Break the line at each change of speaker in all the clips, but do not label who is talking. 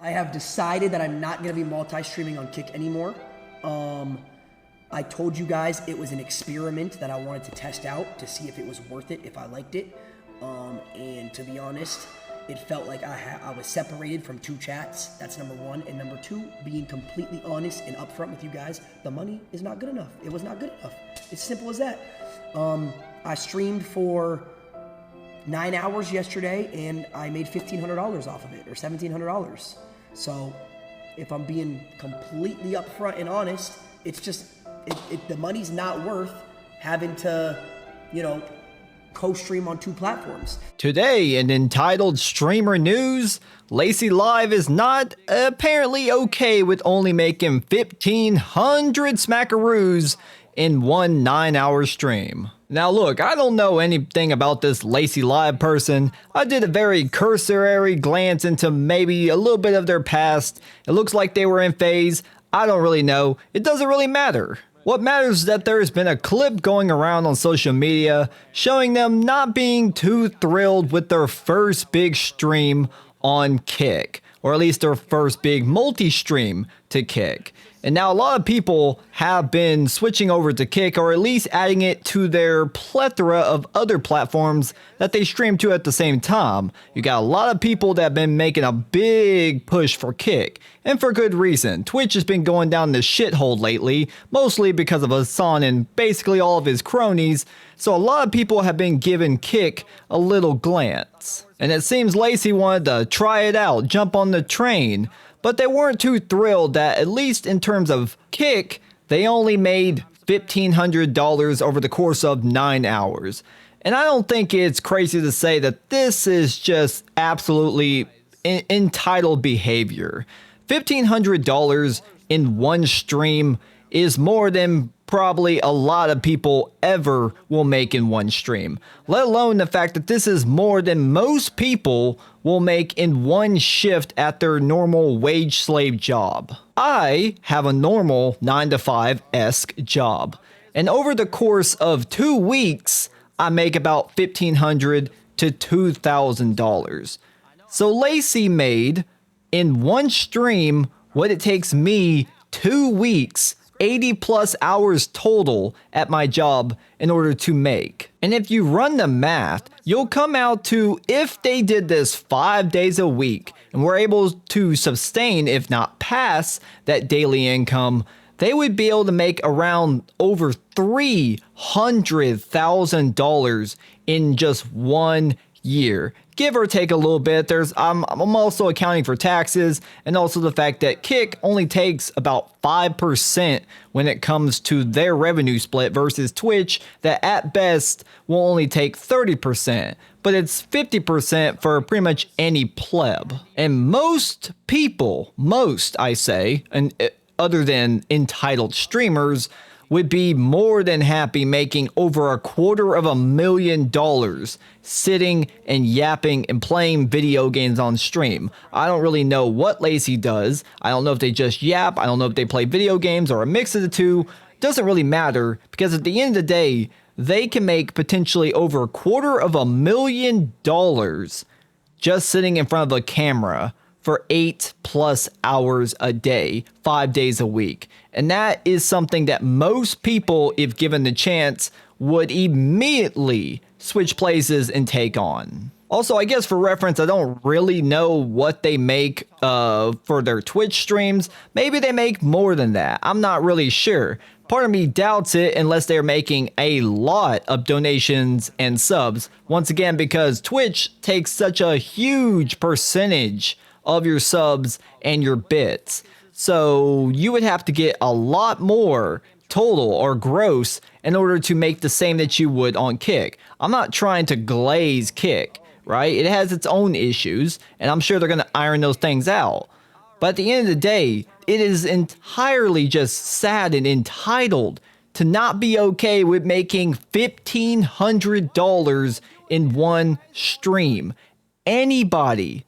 I have decided that I'm not going to be multi-streaming on Kick anymore. I told you guys it was an experiment that I wanted to test out to see if it was worth it, if I liked it. And to be honest, it felt like I was separated from two chats. That's number one. And number two, being completely honest and upfront with you guys, the money is not good enough. It was not good enough. It's simple as that. I streamed for 9 hours yesterday and I made $1,500 off of it, or $1,700. So if I'm being completely upfront and honest, it's just, the money's not worth having to, co-stream on two platforms.
Today in entitled Streamer News, Lacey Live is not apparently okay with only making 1,500 smackaroos in one 9-hour stream. Now look, I don't know anything about this Lacey Live person. I did a very cursory glance into maybe a little bit of their past. It looks like they were in phase. I don't really know. It doesn't really matter. What matters is that there has been a clip going around on social media showing them not being too thrilled with their first big stream on Kick, or at least their first big multi-stream to Kick. And now a lot of people have been switching over to Kick, or at least adding it to their plethora of other platforms that they stream to at the same time. You got a lot of people that have been making a big push for Kick, and for good reason. Twitch has been going down the shithole lately, mostly because of Hassan and basically all of his cronies, so a lot of people have been giving Kick a little glance. And it seems Lacey wanted to try it out, jump on the train, but they weren't too thrilled that, at least in terms of Kick, they only made $1,500 over the course of 9 hours. And I don't think it's crazy to say that this is just absolutely entitled behavior. $1,500 in one stream is more than probably a lot of people ever will make in one stream, let alone the fact that this is more than most people will make in one shift at their normal wage slave job. I have a normal 9-to-5-esque job, and over the course of 2 weeks, I make about $1,500 to $2,000. So Lacey made in one stream what it takes me 2 weeks, 80 plus hours total at my job in order to make. And if you run the math, you'll come out to, if they did this 5 days a week and were able to sustain, if not pass, that daily income, they would be able to make around over $300,000 in just 1 year. Give or take a little bit. I'm also accounting for taxes and also the fact that Kick only takes about 5% when it comes to their revenue split versus Twitch that at best will only take 30%, but it's 50% for pretty much any pleb. And most people, I say, and other than entitled streamers, would be more than happy making over $250,000 sitting and yapping and playing video games on stream. I don't really know what Lacey does. I don't know if they just yap. I don't know if they play video games or a mix of the two. Doesn't really matter, because at the end of the day, they can make potentially over $250,000 just sitting in front of a camera for 8+ hours a day, 5 days a week. And that is something that most people, if given the chance, would immediately switch places and take on. Also, I guess for reference, I don't really know what they make for their Twitch streams. Maybe they make more than that. I'm not really sure. Part of me doubts it unless they're making a lot of donations and subs. Once again, because Twitch takes such a huge percentage of your subs and your bits. So you would have to get a lot more total or gross in order to make the same that you would on Kick. I'm not trying to glaze Kick, right? It has its own issues, and I'm sure they're going to iron those things out. But at the end of the day, it is entirely just sad and entitled to not be okay with making $1,500 in one stream. Anybody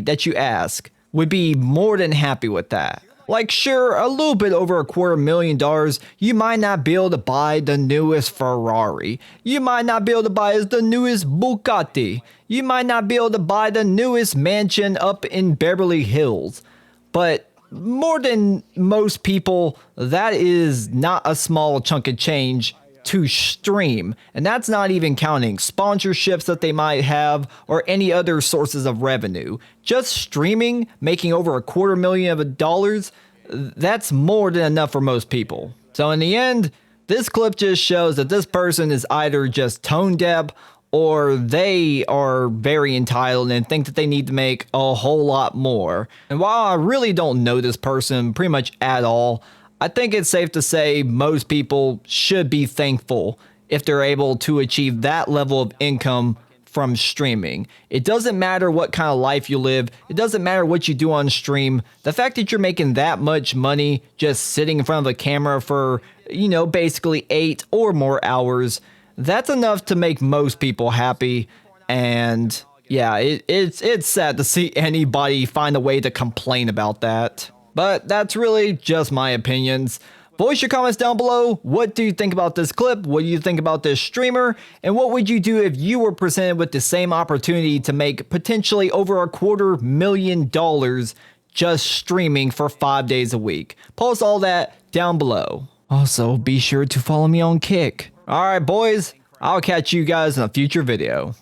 that you ask would be more than happy with that. Like sure, a little bit over $250,000, you might not be able to buy the newest Ferrari. You might not be able to buy the newest Bugatti. You might not be able to buy the newest mansion up in Beverly Hills. But more than most people, that is not a small chunk of change to stream. And that's not even counting sponsorships that they might have or any other sources of revenue. Just streaming, making over $250,000, that's more than enough for most people. So in the end, this clip just shows that this person is either just tone deaf or they are very entitled and think that they need to make a whole lot more. And while I really don't know this person pretty much at all, I think it's safe to say most people should be thankful if they're able to achieve that level of income from streaming. It doesn't matter what kind of life you live. It doesn't matter what you do on stream. The fact that you're making that much money just sitting in front of a camera for, basically 8 or more hours, that's enough to make most people happy. And yeah, it's sad to see anybody find a way to complain about that. But that's really just my opinions. Voice your comments down below. What do you think about this clip? What do you think about this streamer? And what would you do if you were presented with the same opportunity to make potentially over $250,000 just streaming for 5 days a week? Post all that down below. Also, be sure to follow me on Kick. Alright boys, I'll catch you guys in a future video.